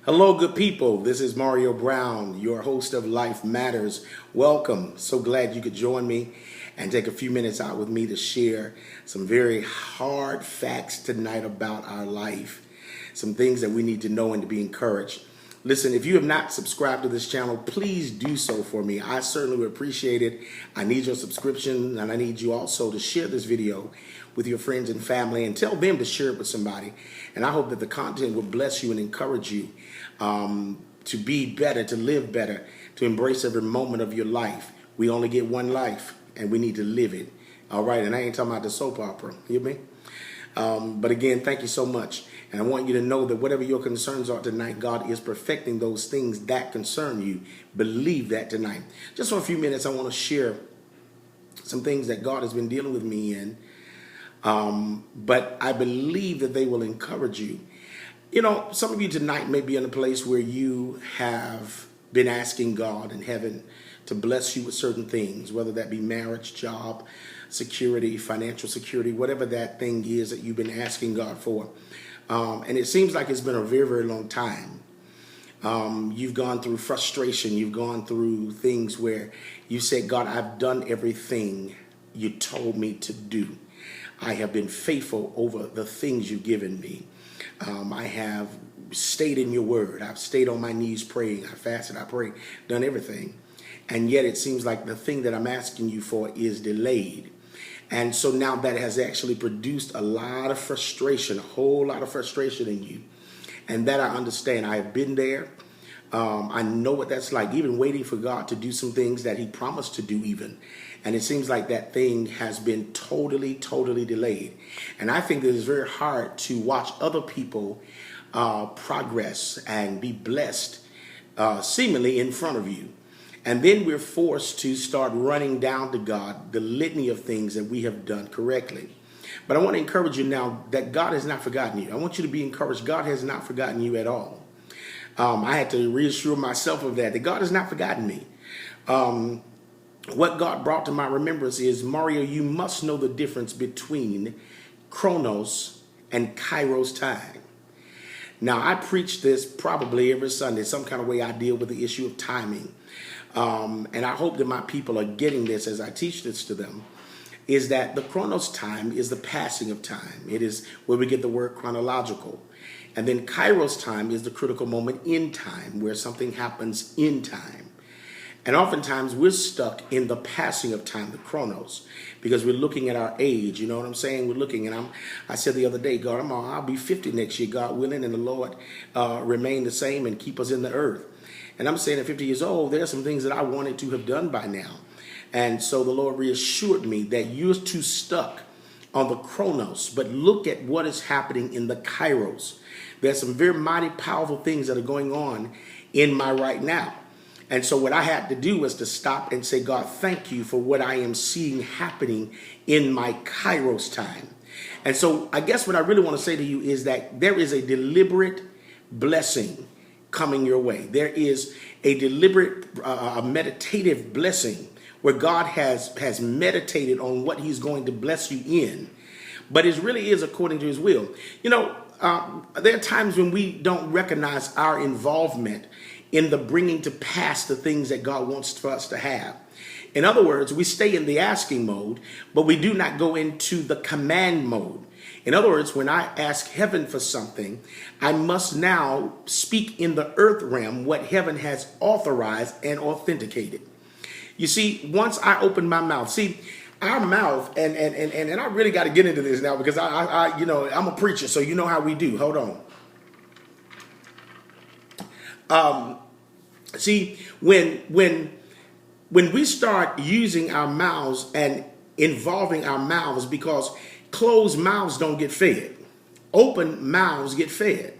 Hello, good people. This is Mario Brown, your host of Life Matters. Welcome. So glad you could join me and take a few minutes out with me to share some very hard facts tonight about our life. Some things that we need to know and to be encouraged. Listen, if you have not subscribed to this channel, please do so for me. I certainly would appreciate it. I need your subscription, and I need you also to share this video with your friends and family and tell them to share it with somebody. And I hope that the content will bless you and encourage you to be better, to live better, to embrace every moment of your life. We only get one life, and we need to live it. All right, and I ain't talking about the soap opera. You hear me? But again, thank you so much. And I want you to know that whatever your concerns are tonight, God is perfecting those things that concern you. Believe that tonight. Just for a few minutes, I want to share some things that God has been dealing with me in. But I believe that they will encourage you. You know, some of you tonight may be in a place where you have been asking God in heaven to bless you with certain things, whether that be marriage, job, security, financial security, whatever that thing is that you've been asking God for. And it seems like it's been a very, very long time. You've gone through frustration. You've gone through things where you said, God, I've done everything you told me to do. I have been faithful over the things you've given me. I have stayed in your word. I've stayed on my knees praying. I fasted, I prayed, done everything. And yet it seems like the thing that I'm asking you for is delayed. And so now that has actually produced a lot of frustration, a whole lot of frustration in you. And that I understand. I have been there. I know what that's like, even waiting for God to do some things that he promised to do even. And it seems like that thing has been totally delayed. And I think that it's very hard to watch other people progress and be blessed seemingly in front of you. And then we're forced to start running down to God the litany of things that we have done correctly. But I want to encourage you now that God has not forgotten you. I want you to be encouraged. God has not forgotten you at all. I had to reassure myself of that God has not forgotten me. What God brought to my remembrance is, Mario, you must know the difference between Chronos and Kairos time. Now, I preach this probably every Sunday. Some kind of way I deal with the issue of timing. And I hope that my people are getting this as I teach this to them, is that the Chronos time is the passing of time. It is where we get the word chronological. And then Kairos time is the critical moment in time, where something happens in time. And oftentimes we're stuck in the passing of time, the Chronos, because we're looking at our age. You know what I'm saying? We're looking, and I said the other day, God, I'll be 50 next year, God willing, and the Lord remain the same and keep us in the earth. And I'm saying at 50 years old, there are some things that I wanted to have done by now. And so the Lord reassured me that you're too stuck on the Chronos, but look at what is happening in the Kairos. There's some very mighty, powerful things that are going on in my right now. And so what I had to do was to stop and say, God, thank you for what I am seeing happening in my Kairos time. And so I guess what I really want to say to you is that there is a deliberate blessing coming your way. There is a deliberate, meditative blessing where God has meditated on what he's going to bless you in. But it really is according to his will. You know, there are times when we don't recognize our involvement in the bringing to pass the things that God wants for us to have. In other words, we stay in the asking mode, but we do not go into the command mode. In other words, when I ask heaven for something, I must now speak in the earth realm what heaven has authorized and authenticated. You see, once I open my mouth, see, our mouth, and I really got to get into this now because I you know, I'm a preacher, so you know how we do. Hold on. See, when we start using our mouths and involving our mouths, because closed mouths don't get fed, open mouths get fed.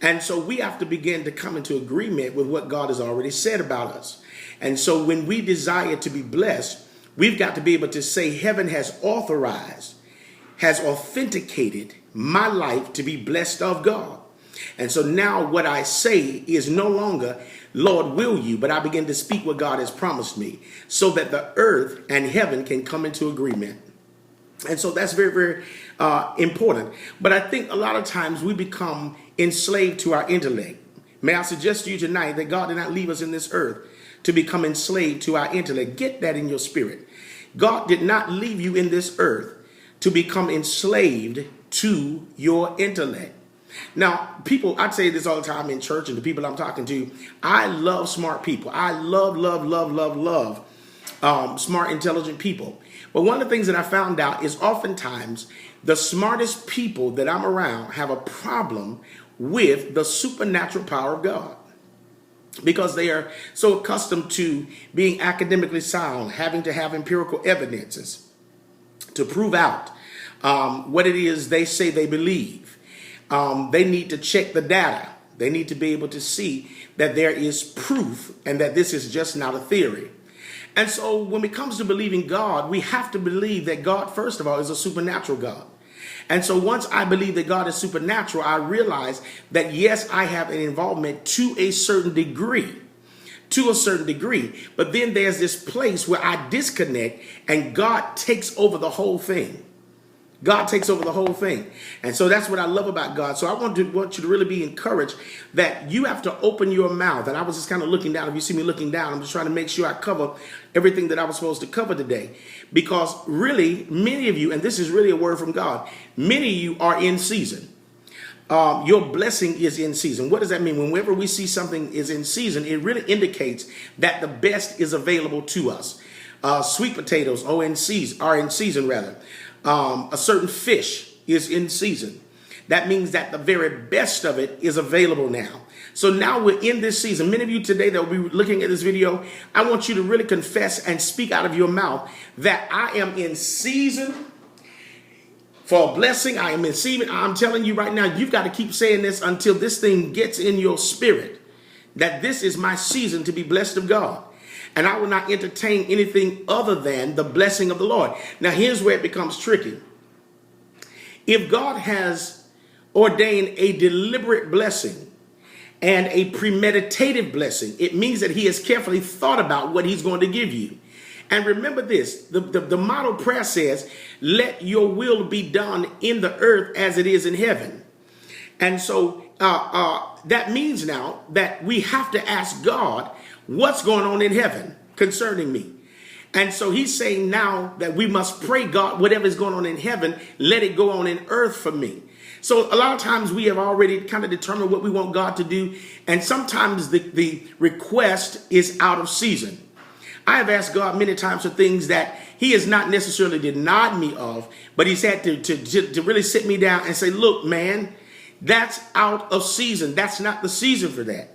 And so we have to begin to come into agreement with what God has already said about us. And so when we desire to be blessed, we've got to be able to say heaven has authorized, has authenticated my life to be blessed of God. And so now what I say is no longer, Lord, will you? But I begin to speak what God has promised me so that the earth and heaven can come into agreement. And so that's very, very important. But I think a lot of times we become enslaved to our intellect. May I suggest to you tonight that God did not leave us in this earth to become enslaved to our intellect. Get that in your spirit. God did not leave you in this earth to become enslaved to your intellect. Now, people, I say this all the time in church and the people I'm talking to, I love smart people. I love smart, intelligent people. But one of the things that I found out is oftentimes the smartest people that I'm around have a problem with the supernatural power of God, because they are so accustomed to being academically sound, having to have empirical evidences to prove out what it is they say they believe. They need to check the data. They need to be able to see that there is proof and that this is just not a theory. And so when it comes to believing God, we have to believe that God, first of all, is a supernatural God. And so once I believe that God is supernatural, I realize that, yes, I have an involvement to a certain degree. But then there's this place where I disconnect and God takes over the whole thing. God takes over the whole thing. And so that's what I love about God. So I want you to really be encouraged that you have to open your mouth. And I was just kind of looking down. If you see me looking down, I'm just trying to make sure I cover everything that I was supposed to cover today. Because really, many of you, and this is really a word from God, many of you are in season. Your blessing is in season. What does that mean? Whenever we see something is in season, it really indicates that the best is available to us. Sweet potatoes are in season. A certain fish is in season. That means that the very best of it is available now. So now we're in this season. Many of you today that will be looking at this video, I want you to really confess and speak out of your mouth that I am in season for a blessing. I am in season. I'm telling you right now, you've got to keep saying this until this thing gets in your spirit, that this is my season to be blessed of God. And I will not entertain anything other than the blessing of the Lord. Now, here's where it becomes tricky. If God has ordained a deliberate blessing and a premeditative blessing, it means that he has carefully thought about what he's going to give you. And remember this, the model prayer says, let your will be done in the earth as it is in heaven. And so that means now that we have to ask God, what's going on in heaven concerning me? And so he's saying now that we must pray, God, whatever is going on in heaven, let it go on in earth for me. So a lot of times we have already kind of determined what we want God to do. And sometimes the request is out of season. I have asked God many times for things that he has not necessarily denied me of, but he's had to really sit me down and say, look, man, that's out of season. That's not the season for that.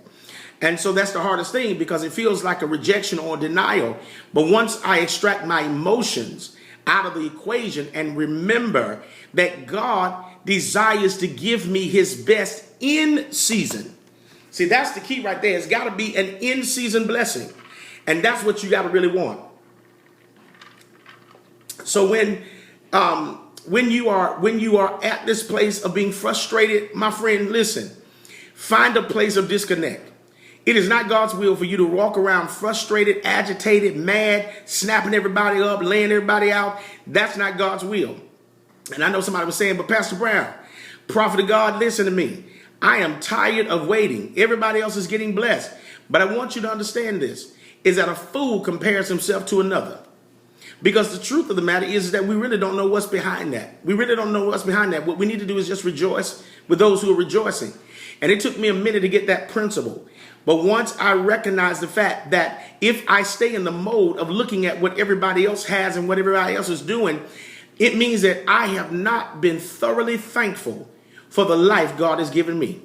And so that's the hardest thing, because it feels like a rejection or denial. But once I extract my emotions out of the equation and remember that God desires to give me his best in season. See, that's the key right there. It's got to be an in season blessing. And that's what you got to really want. So when you are at this place of being frustrated, my friend, listen, find a place of disconnect. It is not God's will for you to walk around frustrated, agitated, mad, snapping everybody up, laying everybody out. That's not God's will. And I know somebody was saying, but Pastor Brown, prophet of God, listen to me. I am tired of waiting. Everybody else is getting blessed. But I want you to understand this, is that a fool compares himself to another. Because the truth of the matter is that we really don't know what's behind that. We really don't know what's behind that. What we need to do is just rejoice with those who are rejoicing. And it took me a minute to get that principle. But once I recognize the fact that if I stay in the mode of looking at what everybody else has and what everybody else is doing, it means that I have not been thoroughly thankful for the life God has given me.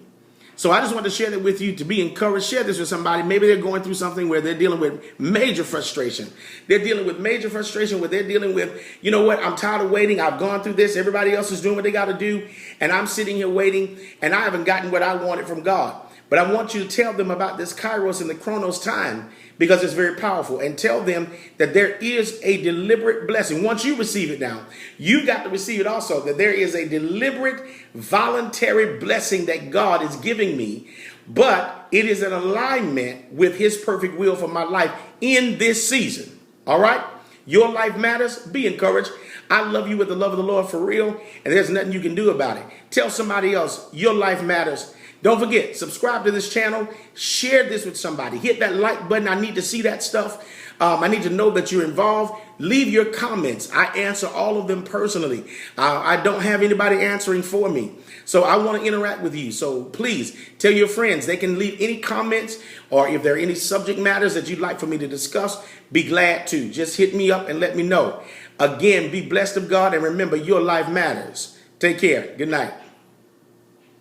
So I just want to share that with you to be encouraged. Share this with somebody. Maybe they're going through something where they're dealing with major frustration. They're dealing with major frustration where they're dealing with, you know what, I'm tired of waiting. I've gone through this. Everybody else is doing what they got to do. And I'm sitting here waiting and I haven't gotten what I wanted from God. But I want you to tell them about this Kairos and the Chronos time, because it's very powerful, and tell them that there is a deliberate blessing. Once you receive it now, you got to receive it also, that there is a deliberate, voluntary blessing that God is giving me, but it is in alignment with his perfect will for my life in this season. All right? Your life matters. Be encouraged. I love you with the love of the Lord for real, and there's nothing you can do about it. Tell somebody else your life matters. Don't forget, subscribe to this channel, share this with somebody, hit that like button. I need to see that stuff. I need to know that you're involved. Leave your comments. I answer all of them personally. I don't have anybody answering for me. So I want to interact with you. So please tell your friends. They can leave any comments, or if there are any subject matters that you'd like for me to discuss, be glad to. Just hit me up and let me know. Again, be blessed of God, and remember, your life matters. Take care. Good night.